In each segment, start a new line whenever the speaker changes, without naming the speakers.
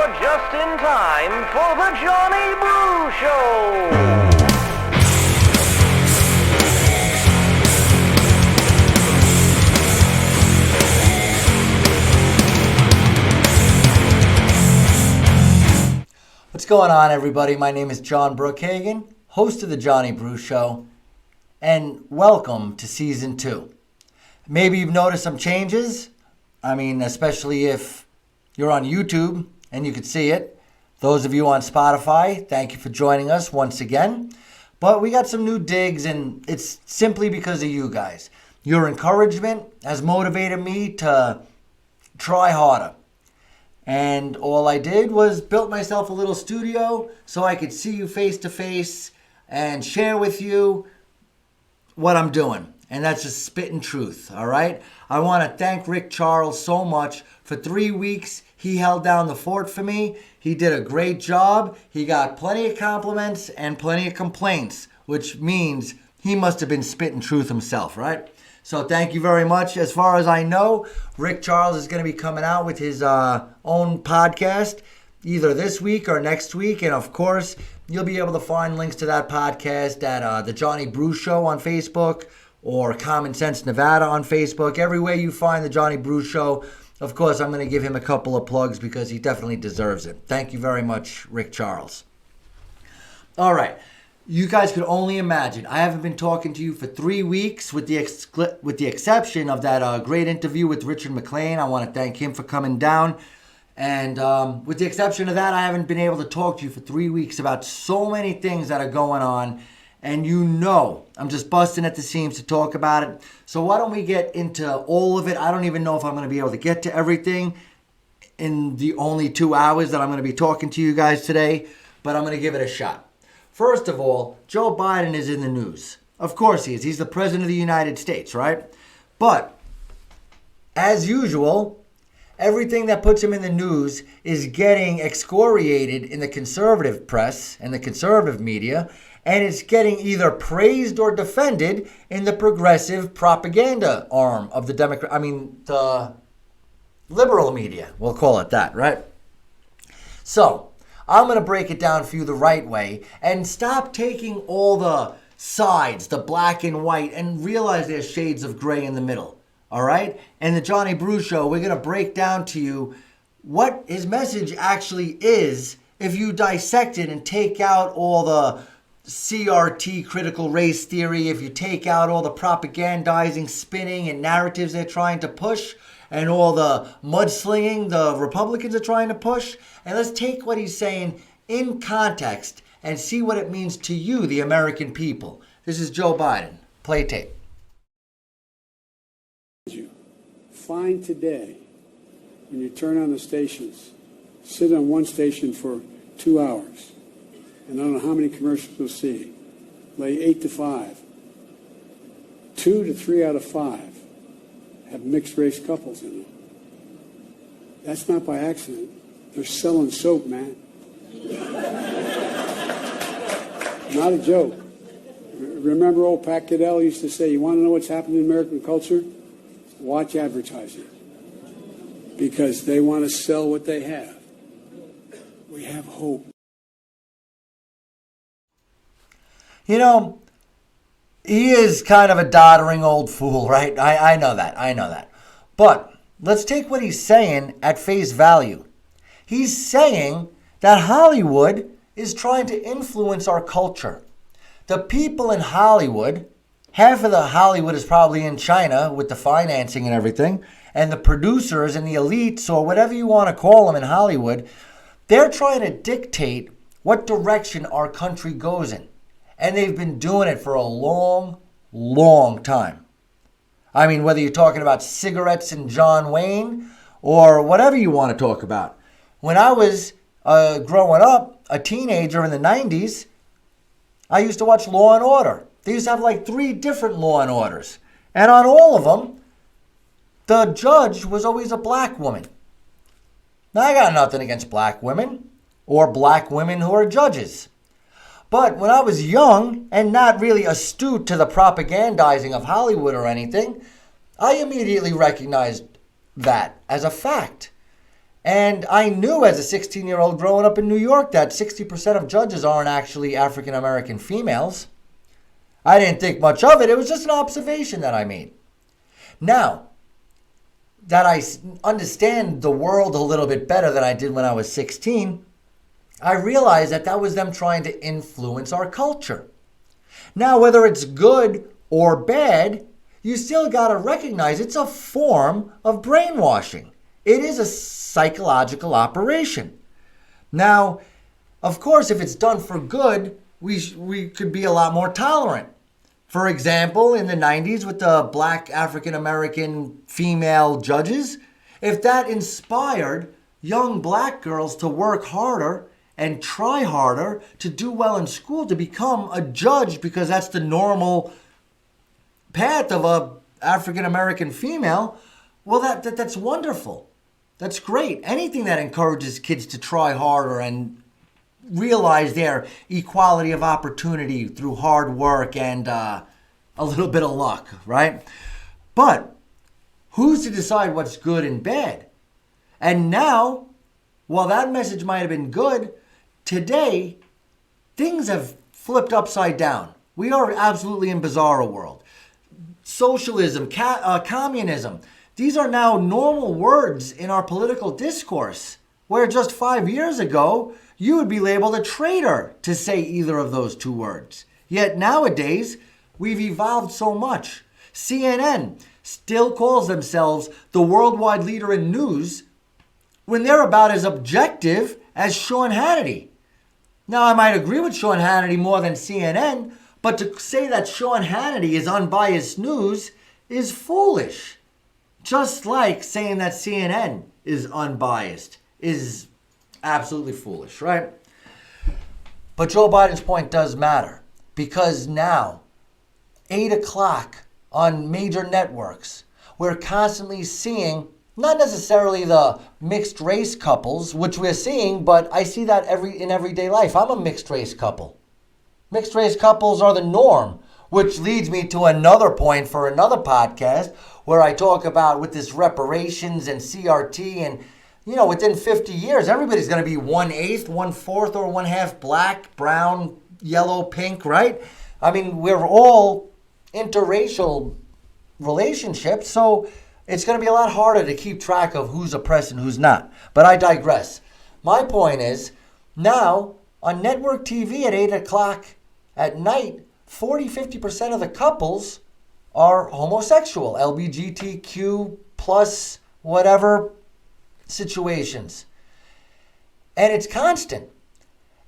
You're just in time for the Johnny Brew Show.
What's going on, everybody? My name is John Brookhagen, host of the Johnny Brew Show, and welcome to Season 2. Maybe you've noticed some changes. Especially if you're on YouTube and you could see it. Those of you on Spotify, thank you for joining us once again. But we got some new digs, and it's simply because of you guys. Your encouragement has motivated me to try harder. And all I did was built myself a little studio so I could see you face to face and share with you what I'm doing. And that's just spitting truth, all right? I want to thank Rick Charles so much. For 3 weeks, he held down the fort for me. He did a great job. He got plenty of compliments and plenty of complaints, which means he must have been spitting truth himself, right? So thank you very much. As far as I know, Rick Charles is going to be coming out with his own podcast either this week or next week. And of course, you'll be able to find links to that podcast at the Johnny Brew Show on Facebook or Common Sense Nevada on Facebook. Everywhere you find the Johnny Brew Show, of course, I'm going to give him a couple of plugs because he definitely deserves it. Thank you very much, Rick Charles. All right. You guys could only imagine. I haven't been talking to you for 3 weeks with the exception of that great interview with Richard McLean. I want to thank him for coming down. And with the exception of that, I haven't been able to talk to you for 3 weeks about so many things that are going on. And you know, I'm just busting at the seams to talk about it. So why don't we get into all of it? I don't even know if I'm going to be able to get to everything in the only 2 hours that I'm going to be talking to you guys today. But I'm going to give it a shot. First of all, Joe Biden is in the news. Of course he is. He's the president of the United States, right? But, as usual, everything that puts him in the news is getting excoriated in the conservative press and the conservative media, and it's getting either praised or defended in the progressive propaganda arm of the the liberal media. We'll call it that, right? So, I'm going to break it down for you the right way and stop taking all the sides, the black and white, and realize there's shades of gray in the middle, all right? And the Johnny Brew Show, we're going to break down to you what his message actually is if you dissect it and take out all the CRT, critical race theory, if you take out all the propagandizing, spinning, and narratives they're trying to push, and all the mudslinging the Republicans are trying to push. And let's take what he's saying in context and see what it means to you, the American people. This is Joe Biden. Play tape.
Find today, when you turn on the stations, sit on one station for 2 hours. And I don't know how many commercials you'll see. Lay 8 to 5. 2 to 3 out of 5 have mixed race couples in them. That's not by accident. They're selling soap, man. Not a joke. Remember old Pat Goodell used to say, you want to know what's happening in American culture? Watch advertising. Because they want to sell what they have. We have hope.
You know, he is kind of a doddering old fool, right? I know that. But let's take what he's saying at face value. He's saying that Hollywood is trying to influence our culture. The people in Hollywood, half of the Hollywood is probably in China with the financing and everything, and the producers and the elites, or whatever you want to call them in Hollywood, they're trying to dictate what direction our country goes in. And they've been doing it for a long, long time. I mean, whether you're talking about cigarettes and John Wayne or whatever you want to talk about. When I was growing up, a teenager in the 90s, I used to watch Law and Order. They used to have like 3 different Law and Orders. And on all of them, the judge was always a black woman. Now, I got nothing against black women or black women who are judges. But when I was young and not really astute to the propagandizing of Hollywood or anything, I immediately recognized that as a fact. And I knew as a 16-year-old growing up in New York that 60% of judges aren't actually African American females. I didn't think much of it. It was just an observation that I made. Now, that I understand the world a little bit better than I did when I was 16, I realized that that was them trying to influence our culture. Now, whether it's good or bad, you still got to recognize it's a form of brainwashing. It is a psychological operation. Now, of course, if it's done for good, we could be a lot more tolerant. For example, in the 90s with the black African American female judges, if that inspired young black girls to work harder and try harder to do well in school, to become a judge, because that's the normal path of a African American female, well, that's wonderful. That's great. Anything that encourages kids to try harder and realize their equality of opportunity through hard work and a little bit of luck, right? But who's to decide what's good and bad? And now, while that message might have been good, today, things have flipped upside down. We are absolutely in bizarro world. Socialism, communism, these are now normal words in our political discourse, where just 5 years ago, you would be labeled a traitor to say either of those two words. Yet nowadays, we've evolved so much. CNN still calls themselves the worldwide leader in news when they're about as objective as Sean Hannity. Now, I might agree with Sean Hannity more than CNN, but to say that Sean Hannity is unbiased news is foolish. Just like saying that CNN is unbiased is absolutely foolish, right? But Joe Biden's point does matter, because now, 8 o'clock on major networks, we're constantly seeing not necessarily the mixed race couples, which we're seeing, but I see that in everyday life. I'm a mixed race couple. Mixed race couples are the norm, which leads me to another point for another podcast where I talk about with this reparations and CRT, and within 50 years, everybody's going to be 1/8, 1/4, or 1/2 black, brown, yellow, pink, right? I mean, we're all interracial relationships, so it's going to be a lot harder to keep track of who's oppressed and who's not. But I digress. My point is, now on network TV at 8 o'clock at night, 40-50% of the couples are homosexual, LGBTQ plus whatever situations. And it's constant.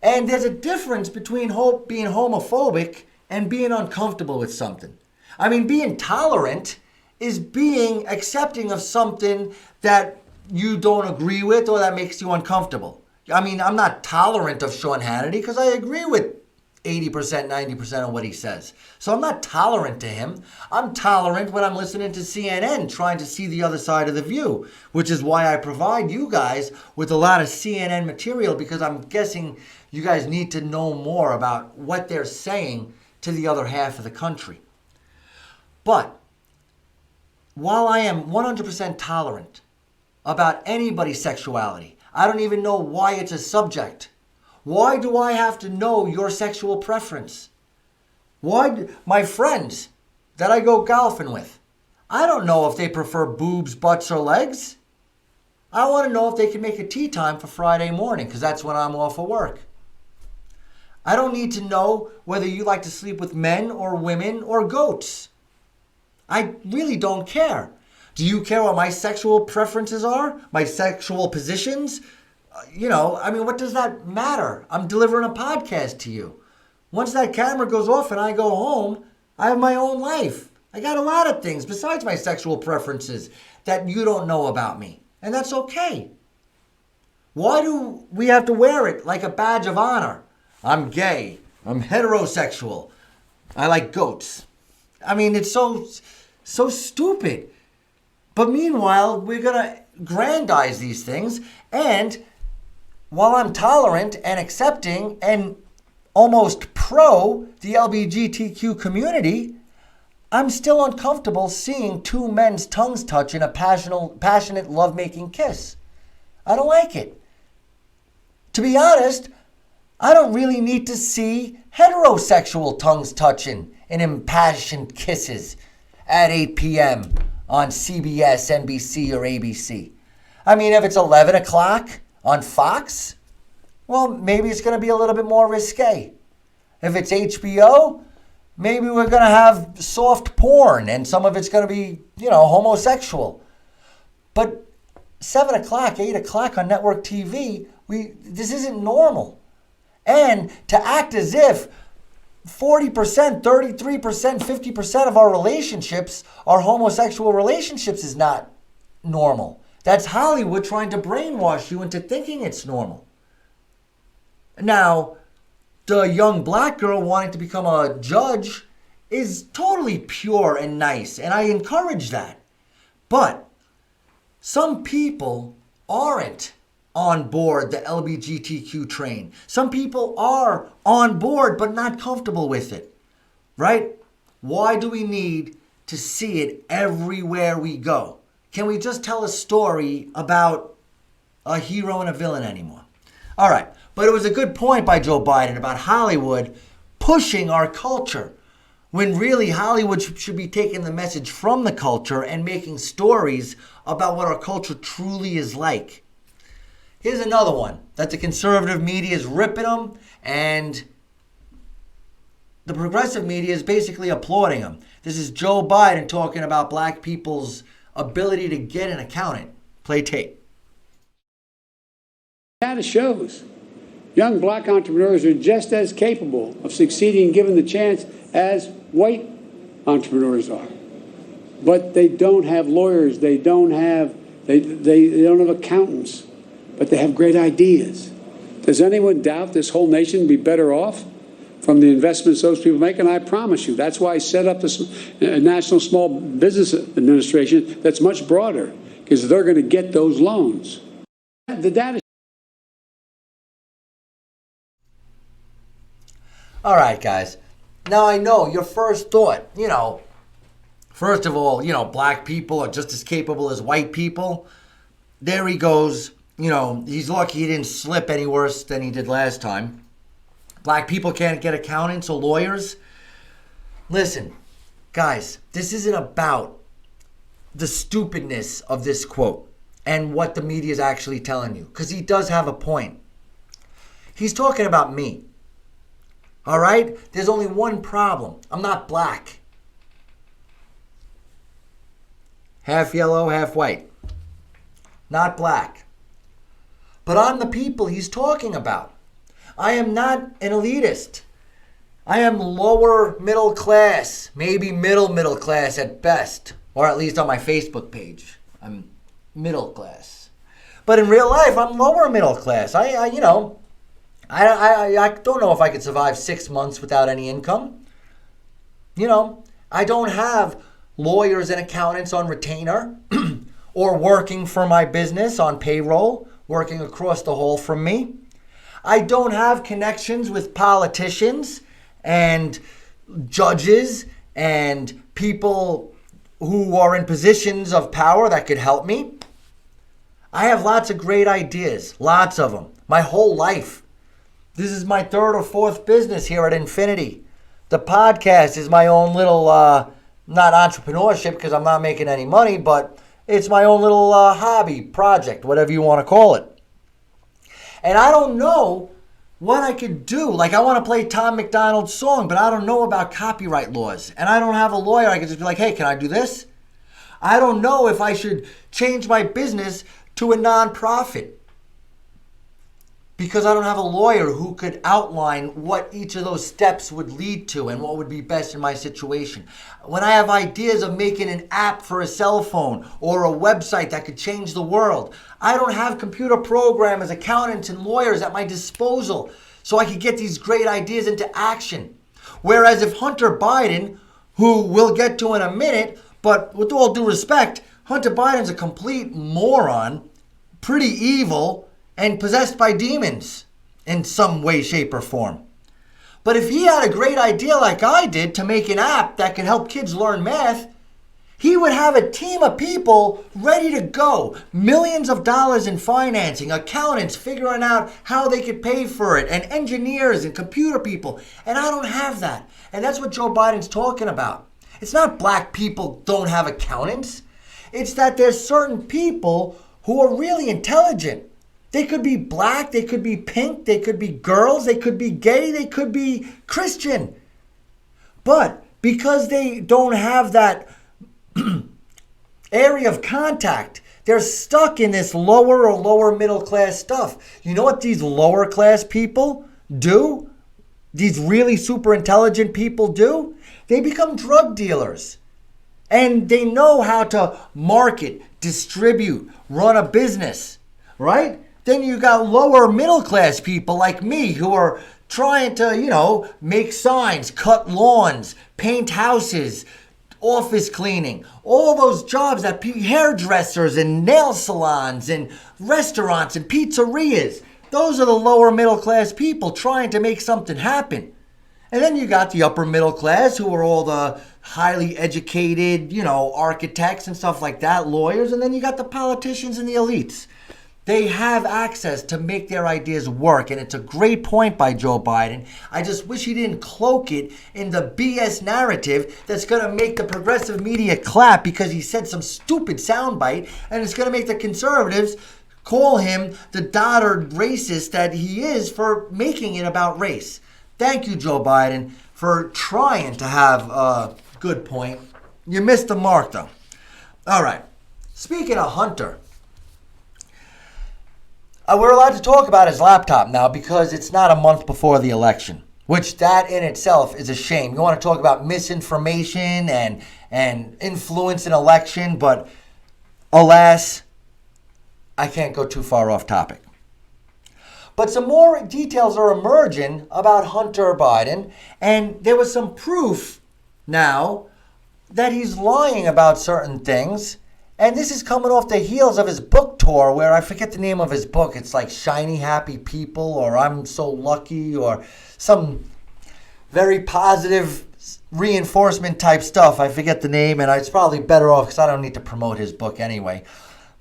And there's a difference between being homophobic and being uncomfortable with something. I mean, being tolerant is being accepting of something that you don't agree with or that makes you uncomfortable. I mean, I'm not tolerant of Sean Hannity because I agree with 80%, 90% of what he says. So I'm not tolerant to him. I'm tolerant when I'm listening to CNN, trying to see the other side of the view, which is why I provide you guys with a lot of CNN material, because I'm guessing you guys need to know more about what they're saying to the other half of the country. But while I am 100% tolerant about anybody's sexuality, I don't even know why it's a subject. Why do I have to know your sexual preference? My friends that I go golfing with, I don't know if they prefer boobs, butts, or legs. I want to know if they can make a tea time for Friday morning, because that's when I'm off of work. I don't need to know whether you like to sleep with men or women or goats. I really don't care. Do you care what my sexual preferences are? My sexual positions? What does that matter? I'm delivering a podcast to you. Once that camera goes off and I go home, I have my own life. I got a lot of things besides my sexual preferences that you don't know about me. And that's okay. Why do we have to wear it like a badge of honor? I'm gay. I'm heterosexual. I like goats. I mean, it's so stupid. But meanwhile, we're going to grandize these things. And while I'm tolerant and accepting and almost pro the LGBTQ community, I'm still uncomfortable seeing two men's tongues touch in a passionate lovemaking kiss. I don't like it. To be honest, I don't really need to see heterosexual tongues touching and impassioned kisses at 8 p.m. on CBS, NBC, or ABC. I mean, if it's 11 o'clock on Fox, well, maybe it's going to be a little bit more risque. If it's HBO, maybe we're going to have soft porn and some of it's going to be, homosexual. But 7 o'clock, 8 o'clock on network TV, this isn't normal. And to act as if 40%, 33%, 50% of our relationships are homosexual relationships is not normal. That's Hollywood trying to brainwash you into thinking it's normal. Now, the young black girl wanting to become a judge is totally pure and nice, and I encourage that. But some people aren't on board the LGBTQ train. Some people are on board but not comfortable with it, right? Why do we need to see it everywhere we go? Can we just tell a story about a hero and a villain anymore? All right, but it was a good point by Joe Biden about Hollywood pushing our culture, when really Hollywood should be taking the message from the culture and making stories about what our culture truly is like. Here's another one that the conservative media is ripping them, and the progressive media is basically applauding them. This is Joe Biden talking about black people's ability to get an accountant. Play tape.
Data shows young black entrepreneurs are just as capable of succeeding given the chance as white entrepreneurs are. But they don't have lawyers, they don't have accountants, but they have great ideas. Does anyone doubt this whole nation would be better off from the investments those people make? And I promise you, that's why I set up this National Small Business Administration that's much broader, because they're going to get those loans. The data.
All right, guys. Now I know your first thought, first of all, black people are just as capable as white people. There he goes. He's lucky he didn't slip any worse than he did last time. Black people can't get accountants or lawyers. Listen, guys, this isn't about the stupidness of this quote and what the media is actually telling you, because he does have a point. He's talking about me. All right? There's only one problem. I'm not black. Half yellow, half white. Not black. But I'm the people he's talking about. I am not an elitist. I am lower middle class, maybe middle class at best, or at least on my Facebook page. I'm middle class. But in real life, I'm lower middle class. I don't know if I could survive 6 months without any income. I don't have lawyers and accountants on retainer or working for my business on payroll, working across the hall from me. I don't have connections with politicians and judges and people who are in positions of power that could help me. I have lots of great ideas, lots of them, my whole life. This is my third or fourth business here at Infinity. The podcast is my own little, not entrepreneurship because I'm not making any money, but it's my own little hobby, project, whatever you want to call it. And I don't know what I could do. Like, I want to play Tom McDonald's song, but I don't know about copyright laws. And I don't have a lawyer. I can just be like, hey, can I do this? I don't know if I should change my business to a nonprofit, because I don't have a lawyer who could outline what each of those steps would lead to and what would be best in my situation. When I have ideas of making an app for a cell phone or a website that could change the world, I don't have computer programmers, accountants, and lawyers at my disposal so I could get these great ideas into action. Whereas if Hunter Biden, who we'll get to in a minute, but with all due respect, Hunter Biden's a complete moron, pretty evil, and possessed by demons in some way, shape, or form. But if he had a great idea like I did to make an app that could help kids learn math, He would have a team of people ready to go. Millions of dollars in financing, accountants figuring out how they could pay for it, and engineers and computer people. And I don't have that. And that's what Joe Biden's talking about. It's not black people don't have accountants. It's that there's certain people who are really intelligent. They could be black, they could be pink, they could be girls, they could be gay, they could be Christian. But because they don't have that area of contact, they're stuck in this lower or lower middle class stuff. You know what these lower class people do? These really super intelligent people do? They become drug dealers. And they know how to market, distribute, run a business, right? Then you got lower middle class people like me who are trying to, make signs, cut lawns, paint houses, office cleaning, all those jobs that hairdressers and nail salons and restaurants and pizzerias. Those are the lower middle class people trying to make something happen. And then you got the upper middle class who are all the highly educated, architects and stuff like that, lawyers. And then you got the politicians and the elites. They have access to make their ideas work. And it's a great point by Joe Biden. I just wish he didn't cloak it in the BS narrative that's going to make the progressive media clap because he said some stupid soundbite. And it's going to make the conservatives call him the dotard racist that he is for making it about race. Thank you, Joe Biden, for trying to have a good point. You missed the mark, though. All right. Speaking of Hunter, we're allowed to talk about his laptop now because it's not a month before the election, which that in itself is a shame. You want to talk about misinformation and influence an election, but alas, I can't go too far off topic. But some more details are emerging about Hunter Biden, and there was some proof now that he's lying about certain things. And this is coming off the heels of his book tour, where I forget the name of his book. It's like Shiny Happy People, or I'm So Lucky, or some very positive reinforcement type stuff. I forget the name, and it's probably better off because I don't need to promote his book anyway.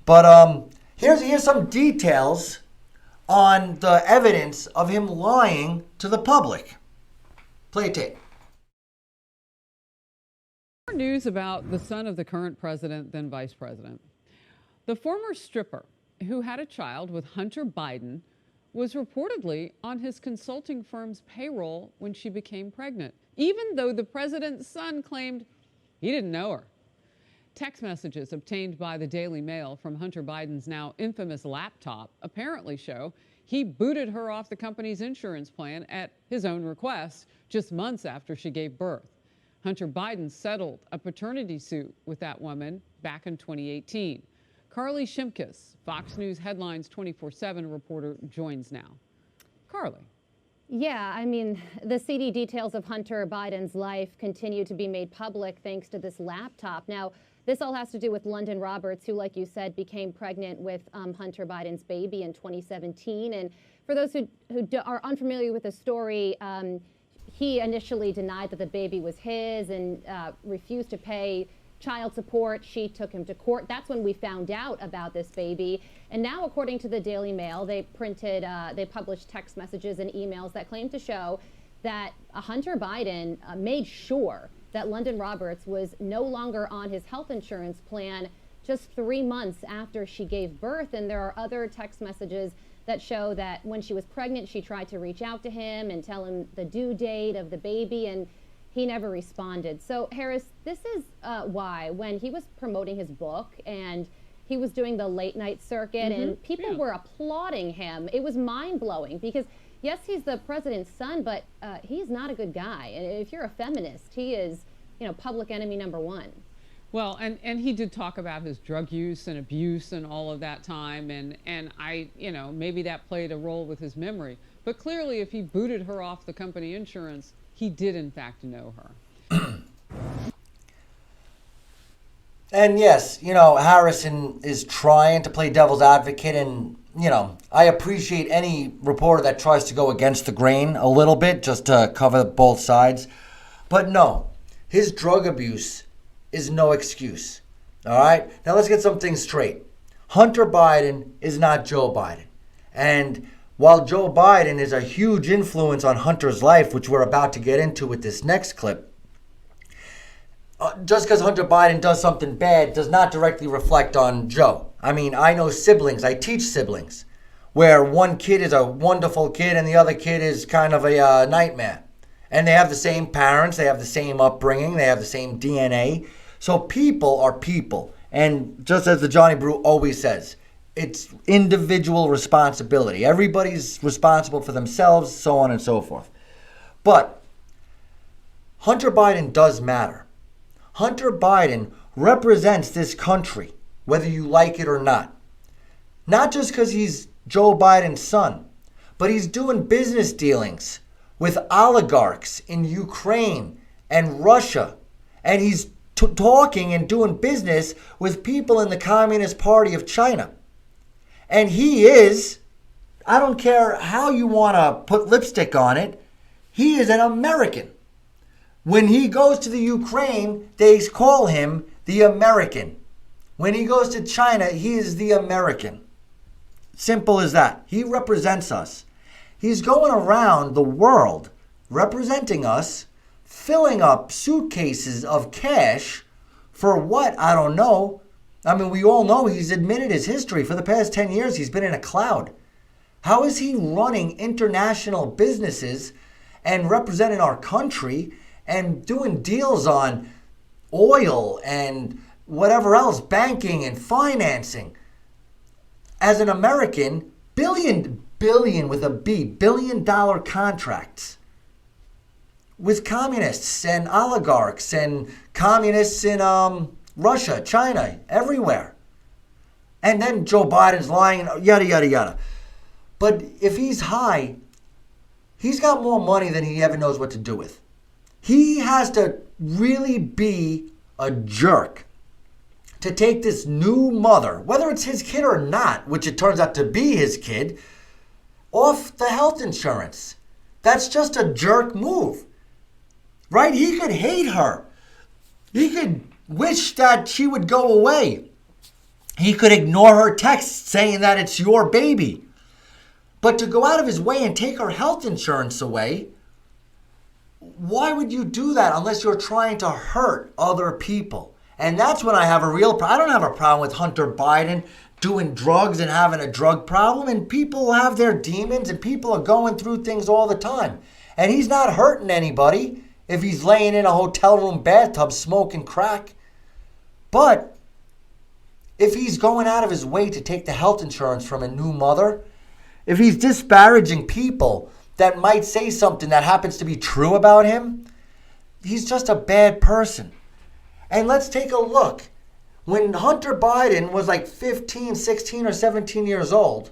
But here's some details on the evidence of him lying to the public. Play tape.
More news about the son of the current president, then vice president. The former stripper who had a child with Hunter Biden was reportedly on his consulting firm's payroll when she became pregnant, even though the president's son claimed he didn't know her. Text messages obtained by the Daily Mail from Hunter Biden's now infamous laptop apparently show he booted her off the company's insurance plan at his own request just months after she gave birth. Hunter Biden settled a paternity suit with that woman back in 2018. Carly Shimkus, Fox News Headlines 24/7 reporter, joins now. Carly.
Yeah, I mean, the seedy details of Hunter Biden's life continue to be made public thanks to this laptop. Now, this all has to do with London Roberts, who, like you said, became pregnant with Hunter Biden's baby in 2017. And for those who are unfamiliar with the story, he initially denied that the baby was his and refused to pay child support. She took him to court. That's when we found out about this baby. And now, according to the Daily Mail, they published text messages and emails that claim to show that Hunter Biden made sure that London Roberts was no longer on his health insurance plan just 3 months after she gave birth. And there are other text messages that show that when she was pregnant, she tried to reach out to him and tell him the due date of the baby, and he never responded. So, Harris, this is why when he was promoting his book and he was doing the late night circuit and people were applauding him, it was mind-blowing because, yes, he's the president's son, but he's not a good guy. And if you're a feminist, he is, public enemy number one.
Well, and he did talk about his drug use and abuse and all of that time, and I, maybe that played a role with his memory. But clearly, if he booted her off the company insurance, he did in fact know her.
And yes, Harrison is trying to play devil's advocate, and I appreciate any reporter that tries to go against the grain a little bit just to cover both sides. But no, his drug abuse is no excuse. All right? Now let's get some things straight. Hunter Biden is not Joe Biden. And while Joe Biden is a huge influence on Hunter's life, which we're about to get into with this next clip, just because Hunter Biden does something bad does not directly reflect on Joe. I mean, I know siblings, I teach siblings, where one kid is a wonderful kid and the other kid is kind of a nightmare. And they have the same parents, they have the same upbringing, they have the same DNA. So people are people. And just as the Johnny Brew always says, it's individual responsibility. Everybody's responsible for themselves, so on and so forth. But Hunter Biden does matter. Hunter Biden represents this country, whether you like it or not. Not just because he's Joe Biden's son, but he's doing business dealings with oligarchs in Ukraine and Russia. And he's talking and doing business with people in the Communist Party of China. And he is, I don't care how you want to put lipstick on it, he is an American. When he goes to the Ukraine, they call him the American. When he goes to China, he is the American. Simple as that. He represents us. He's going around the world representing us, filling up suitcases of cash for what? I don't know. I mean, we all know he's admitted his history. For the past 10 years, he's been in a cloud. How is he running international businesses and representing our country and doing deals on oil and whatever else, banking and financing? As an American, billion with a B, billion-dollar contracts with communists and oligarchs and communists in Russia, China, everywhere. And then Joe Biden's lying, yada, yada, yada. But if he's high, he's got more money than he ever knows what to do with. He has to really be a jerk to take this new mother, whether it's his kid or not, which it turns out to be his kid, off the health insurance. That's just a jerk move, right? He could hate her. He could wish that she would go away. He could ignore her texts saying that it's your baby. But to go out of his way and take her health insurance away, why would you do that unless you're trying to hurt other people? And that's when I have a real problem. I don't have a problem with Hunter Biden doing drugs and having a drug problem. And people have their demons and people are going through things all the time. And he's not hurting anybody if he's laying in a hotel room bathtub smoking crack. But if he's going out of his way to take the health insurance from a new mother, if he's disparaging people that might say something that happens to be true about him, he's just a bad person. And let's take a look. When Hunter Biden was like 15, 16, or 17 years old,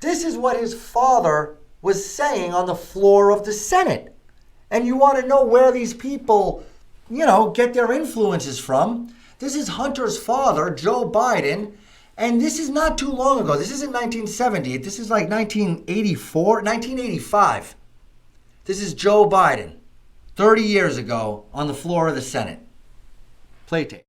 this is what his father was saying on the floor of the Senate. And you want to know where these people, get their influences from. This is Hunter's father, Joe Biden, and this is not too long ago. This isn't 1970. This is like 1984, 1985. This is Joe Biden, 30 years ago on the floor of the Senate. Play tape.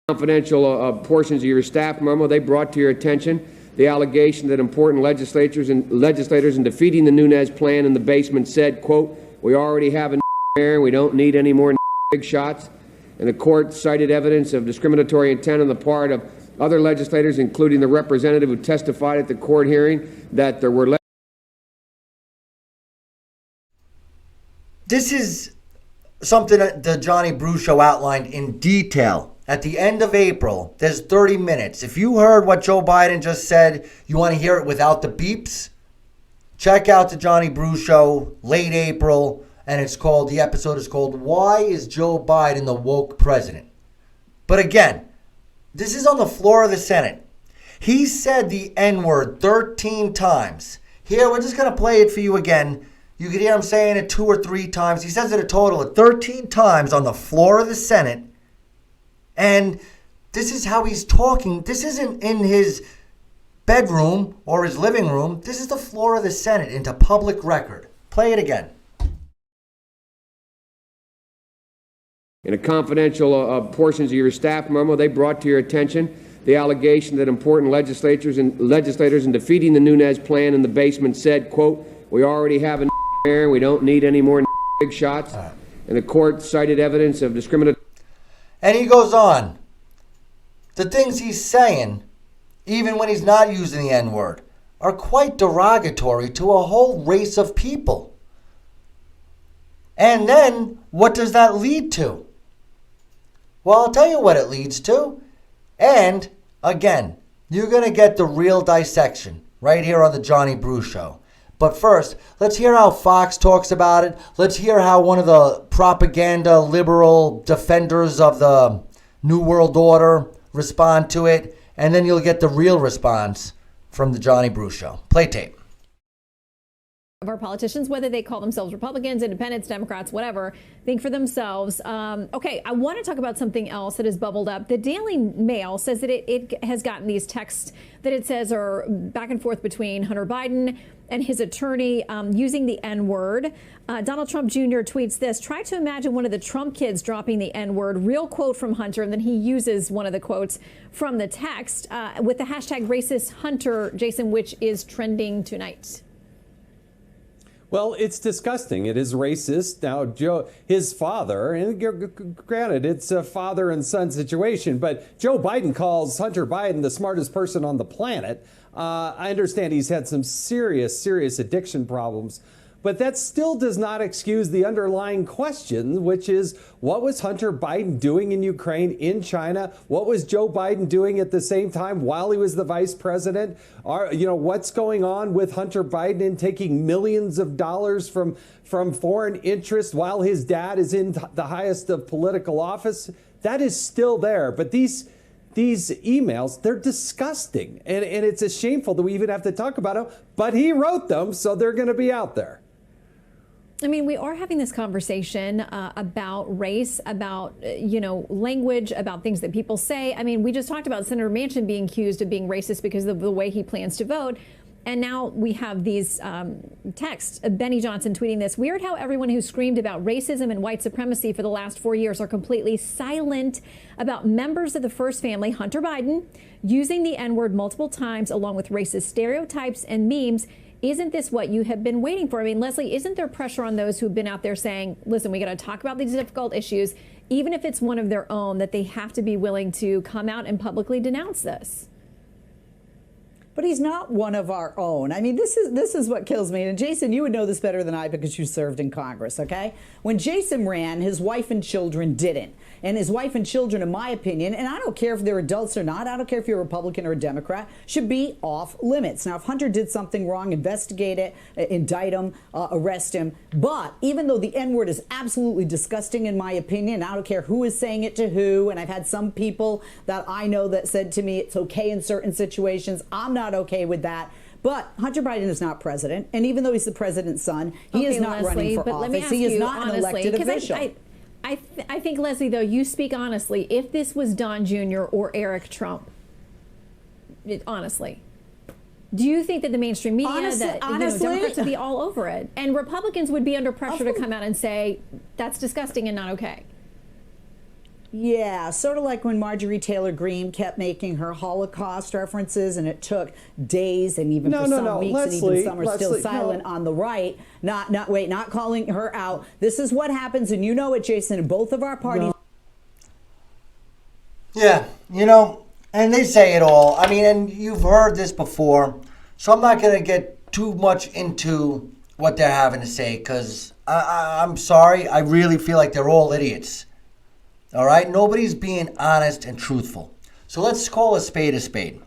Confidential portions of your staff memo, they brought to your attention the allegation that important legislators in defeating the Nunes plan in the basement said, quote, "We already have a mayor and we don't need any more big shots." And the court cited evidence of discriminatory intent on the part of other legislators, including the representative who testified at the court hearing that there were.
This is something that the Johnny Brew Show outlined in detail. At the end of April, there's 30 minutes. If you heard what Joe Biden just said, you want to hear it without the beeps, check out the Johnny Brew Show, late April, and the episode is called, Why is Joe Biden the Woke President? But again, this is on the floor of the Senate. He said the N-word 13 times. Here, we're just going to play it for you again. You can hear him saying it 2 or 3 times. He says it a total of 13 times on the floor of the Senate. And this is how he's talking. This isn't in his bedroom or his living room. This is the floor of the Senate into public record. Play it again.
In a confidential portions of your staff memo, they brought to your attention the allegation that important legislators in defeating the Nunes plan in the basement said, quote, "We already have a there and we don't need any more big shots." And the court cited evidence of discriminatory.
And he goes on. The things he's saying, even when he's not using the N-word, are quite derogatory to a whole race of people. And then, what does that lead to? Well, I'll tell you what it leads to. And, again, you're going to get the real dissection right here on the Johnny Brew Show. But first, let's hear how Fox talks about it. Let's hear how one of the propaganda liberal defenders of the New World Order respond to it. And then you'll get the real response from the Johnny Brew Show. Play tape.
Of our politicians, whether they call themselves Republicans, Independents, Democrats, whatever, think for themselves. Okay, I want to talk about something else that has bubbled up. The Daily Mail says that it has gotten these texts that it says are back and forth between Hunter Biden and his attorney using the N-word. Donald Trump Jr. tweets this: "Try to imagine one of the Trump kids dropping the N-word." Real quote from Hunter, and then he uses one of the quotes from the text with the hashtag racist Hunter, Jason, which is trending tonight.
Well, it's disgusting. It is racist. Now, Joe, his father, and granted, it's a father and son situation, but Joe Biden calls Hunter Biden the smartest person on the planet. I understand he's had some serious addiction problems, but that still does not excuse the underlying question, which is, what was Hunter Biden doing in Ukraine, in China? What was Joe Biden doing at the same time while he was the vice president? What's going on with Hunter Biden in taking millions of dollars from foreign interests while his dad is in the highest of political office? That is still there. But these emails, they're disgusting. And it's shameful that we even have to talk about them. But he wrote them, so they're going to be out there.
I mean, we are having this conversation about race, about, language, about things that people say. I mean, we just talked about Senator Manchin being accused of being racist because of the way he plans to vote. And now we have these texts. Benny Johnson tweeting this: "Weird how everyone who screamed about racism and white supremacy for the last 4 years are completely silent about members of the first family, Hunter Biden, using the N-word multiple times along with racist stereotypes and memes. Isn't this what you have been waiting for?" I mean, Leslie, isn't there pressure on those who've been out there saying, listen, we got to talk about these difficult issues, even if it's one of their own, that they have to be willing to come out and publicly denounce this?
But he's not one of our own. I mean, this is what kills me. And Jason, you would know this better than I because you served in Congress, okay? When Jason ran, his wife and children didn't. And his wife and children, in my opinion, and I don't care if they're adults or not, I don't care if you're a Republican or a Democrat, should be off limits. Now, if Hunter did something wrong, investigate it, indict him, arrest him. But even though the N-word is absolutely disgusting, in my opinion, I don't care who is saying it to who, and I've had some people that I know that said to me it's okay in certain situations. I'm not okay with that. But Hunter Biden is not president, and even though he's the president's son, he is not running for office. He is not an elected official.
I think, Leslie, though, you speak honestly. If this was Don Jr. or Eric Trump, honestly, do you think that the mainstream media, Democrats would be all over it, and Republicans would be under pressure to come out and say that's disgusting and not okay?
Yeah, sort of like when Marjorie Taylor Greene kept making her Holocaust references, and it took days and even for some weeks, and even some are still silent on the right. Not calling her out. This is what happens, and you know it, Jason, in both of our parties.
Yeah, and they say it all. I mean, and you've heard this before, so I'm not going to get too much into what they're having to say, because I'm sorry, I really feel like they're all idiots. All right? Nobody's being honest and truthful. So let's call a spade a spade.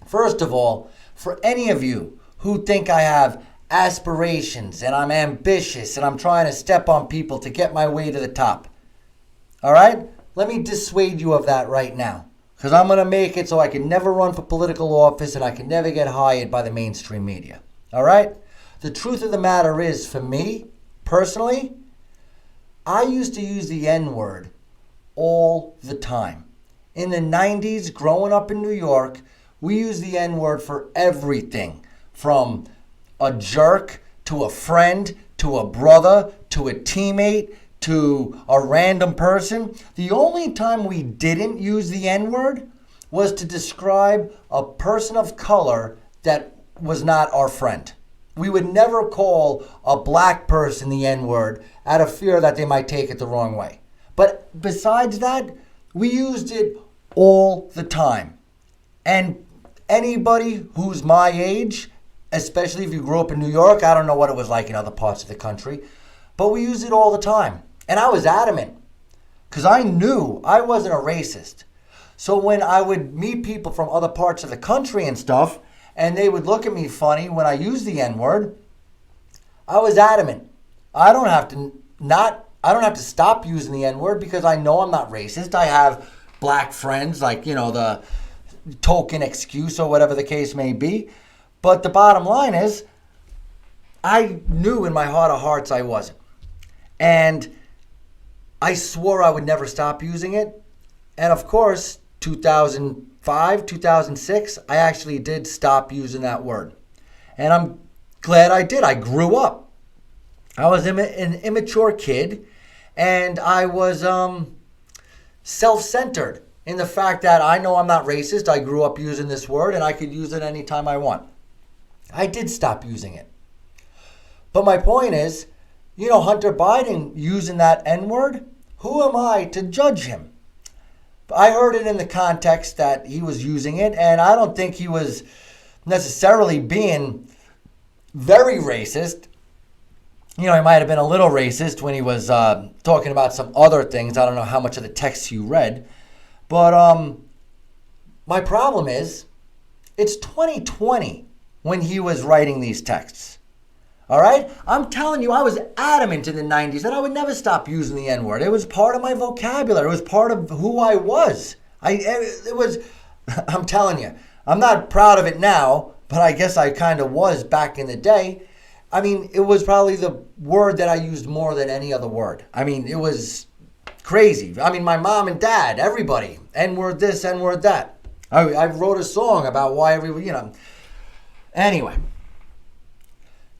First of all, for any of you who think I have aspirations and I'm ambitious and I'm trying to step on people to get my way to the top, all right? Let me dissuade you of that right now, because I'm going to make it so I can never run for political office and I can never get hired by the mainstream media. All right? The truth of the matter is, for me, personally, I used to use the N-word all the time. In the 90s, growing up in New York, we used the N-word for everything, from a jerk to a friend to a brother to a teammate to a random person. The only time we didn't use the N-word was to describe a person of color that was not our friend. We would never call a black person the N-word out of fear that they might take it the wrong way. But besides that, we used it all the time. And anybody who's my age, especially if you grew up in New York, I don't know what it was like in other parts of the country, but we used it all the time. And I was adamant because I knew I wasn't a racist. So when I would meet people from other parts of the country and stuff, and they would look at me funny when I used the N-word, I was adamant. I don't have to stop using the N-word because I know I'm not racist. I have black friends, like, the token excuse or whatever the case may be. But the bottom line is, I knew in my heart of hearts I wasn't. And I swore I would never stop using it. And of course, 2005, 2006, I actually did stop using that word. And I'm glad I did. I grew up. I was an immature kid, and I was self-centered in the fact that I know I'm not racist. I grew up using this word, and I could use it anytime I want. I did stop using it. But my point is, Hunter Biden using that N-word, who am I to judge him? I heard it in the context that he was using it, and I don't think he was necessarily being very racist. He might have been a little racist when he was talking about some other things. I don't know how much of the text you read. But my problem is, it's 2020 when he was writing these texts. All right? I'm telling you, I was adamant in the 90s that I would never stop using the N-word. It was part of my vocabulary. It was part of who I was. I'm telling you, I'm not proud of it now, but I guess I kind of was back in the day. I mean, it was probably the word that I used more than any other word. I mean, it was crazy. I mean, my mom and dad, everybody, N-word this, N-word that. I wrote a song about why everyone, Anyway.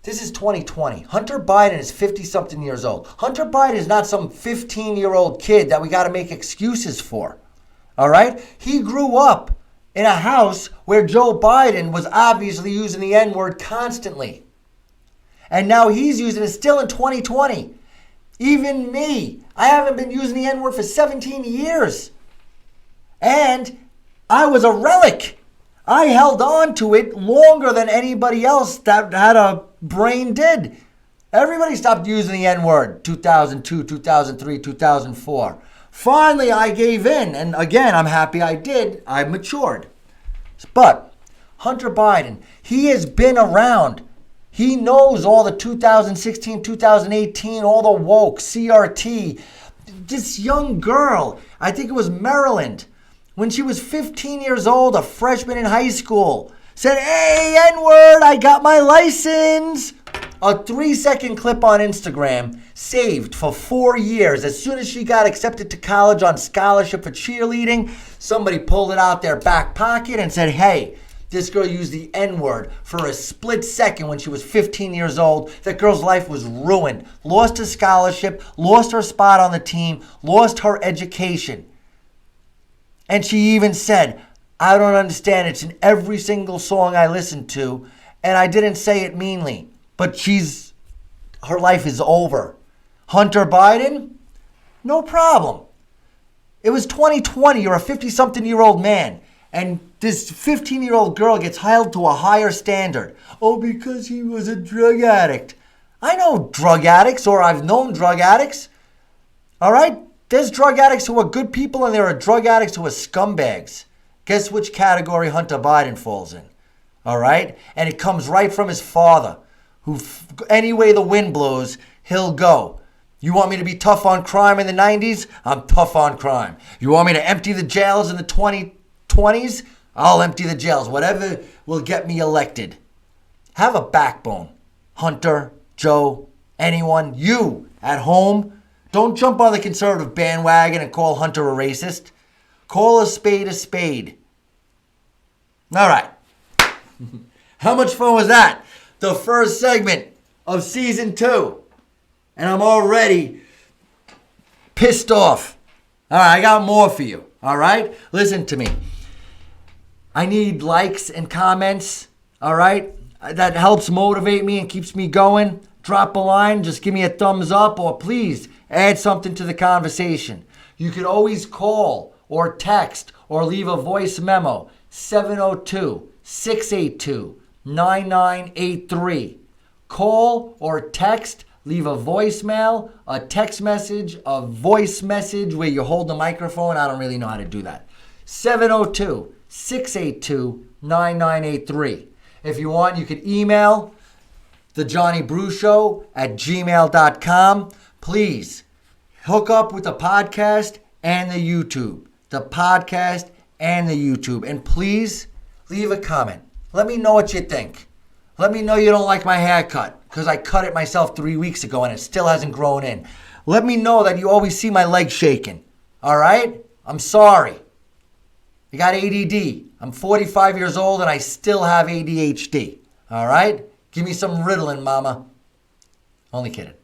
This is 2020. Hunter Biden is 50-something years old. Hunter Biden is not some 15-year-old kid that we got to make excuses for. All right? He grew up in a house where Joe Biden was obviously using the N-word constantly. And now he's using it still in 2020. Even me. I haven't been using the N-word for 17 years. And I was a relic. I held on to it longer than anybody else that had a brain did. Everybody stopped using the N-word 2002, 2003, 2004. Finally, I gave in. And again, I'm happy I did. I matured. But Hunter Biden, he has been around. He knows all the 2016, 2018, all the woke, CRT. This young girl, I think it was Maryland, when she was 15 years old, a freshman in high school, said, "Hey, N-word, I got my license." A 3-second clip on Instagram, saved for 4 years. As soon as she got accepted to college on scholarship for cheerleading, somebody pulled it out their back pocket and said, "Hey, this girl used the N-word for a split second when she was 15 years old. That girl's life was ruined. Lost her scholarship, lost her spot on the team, lost her education." And she even said, "I don't understand. It's in every single song I listen to. And I didn't say it meanly. But her life is over." Hunter Biden, no problem. It was 2020. You're a 50-something-year-old man. And this 15-year-old girl gets held to a higher standard. Oh, because he was a drug addict. I know drug addicts, or I've known drug addicts. All right? There's drug addicts who are good people, and there are drug addicts who are scumbags. Guess which category Hunter Biden falls in? All right? And it comes right from his father, who any way the wind blows, he'll go. You want me to be tough on crime in the 90s? I'm tough on crime. You want me to empty the jails in the 2020s? I'll empty the jails. Whatever will get me elected. Have a backbone. Hunter, Joe, anyone, you at home. Don't jump on the conservative bandwagon and call Hunter a racist. Call a spade a spade. All right. How much fun was that? The first segment of season 2. And I'm already pissed off. All right, I got more for you. All right? Listen to me. I need likes and comments. All right? That helps motivate me and keeps me going. Drop a line, just give me a thumbs up, or please add something to the conversation. You could always call or text or leave a voice memo. 702-682-9983. Call or text, leave a voicemail, a text message, a voice message where you hold the microphone. I don't really know how to do that. 702-682-9983. If you want, you could email the Johnny Brew Show at gmail.com. Please hook up with the podcast and the YouTube. The podcast and the YouTube. And please leave a comment. Let me know what you think. Let me know you don't like my haircut because I cut it myself 3 weeks ago and it still hasn't grown in. Let me know that you always see my legs shaking. All right? I'm sorry. I got ADD. I'm 45 years old and I still have ADHD. All right? Give me some Ritalin, mama. Only kidding.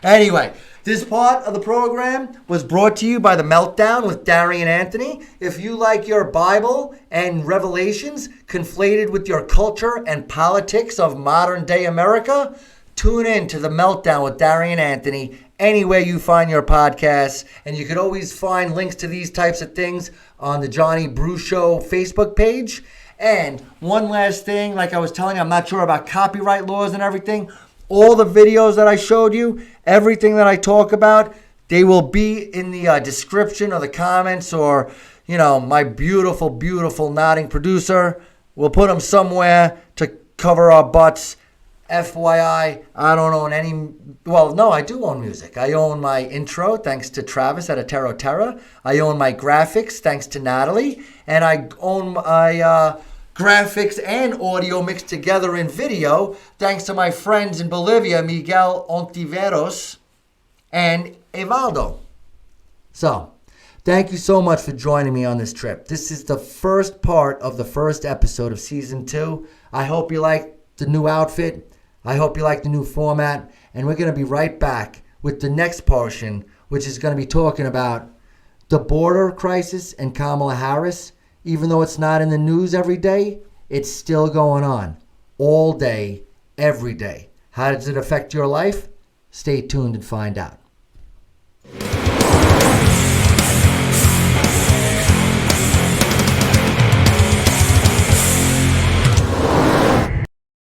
Anyway, this part of the program was brought to you by The Meltdown with Darian Anthony. If you like your Bible and Revelations conflated with your culture and politics of modern day America, tune in to The Meltdown with Darian Anthony anywhere you find your podcasts. And you can always find links to these types of things on the Johnny Brew Show Facebook page. And one last thing, like I was telling you, I'm not sure about copyright laws and everything. All the videos that I showed you, everything that I talk about, they will be in the description or the comments, or, you know, my beautiful, beautiful nodding producer will put them somewhere to cover our butts. FYI, I don't own any, well, no, I do own music. I own my intro, thanks to Travis at Atero Terra. I own my graphics, thanks to Natalie. And I own my graphics and audio mixed together in video, thanks to my friends in Bolivia, Miguel Ontiveros and Evaldo. So, thank you so much for joining me on this trip. This is the first part of the first episode of Season 2. I hope you like the new outfit. I hope you like the new format. And we're going to be right back with the next portion, which is going to be talking about the border crisis and Kamala Harris. Even though it's not in the news every day, it's still going on. All day, every day. How does it affect your life? Stay tuned and find out.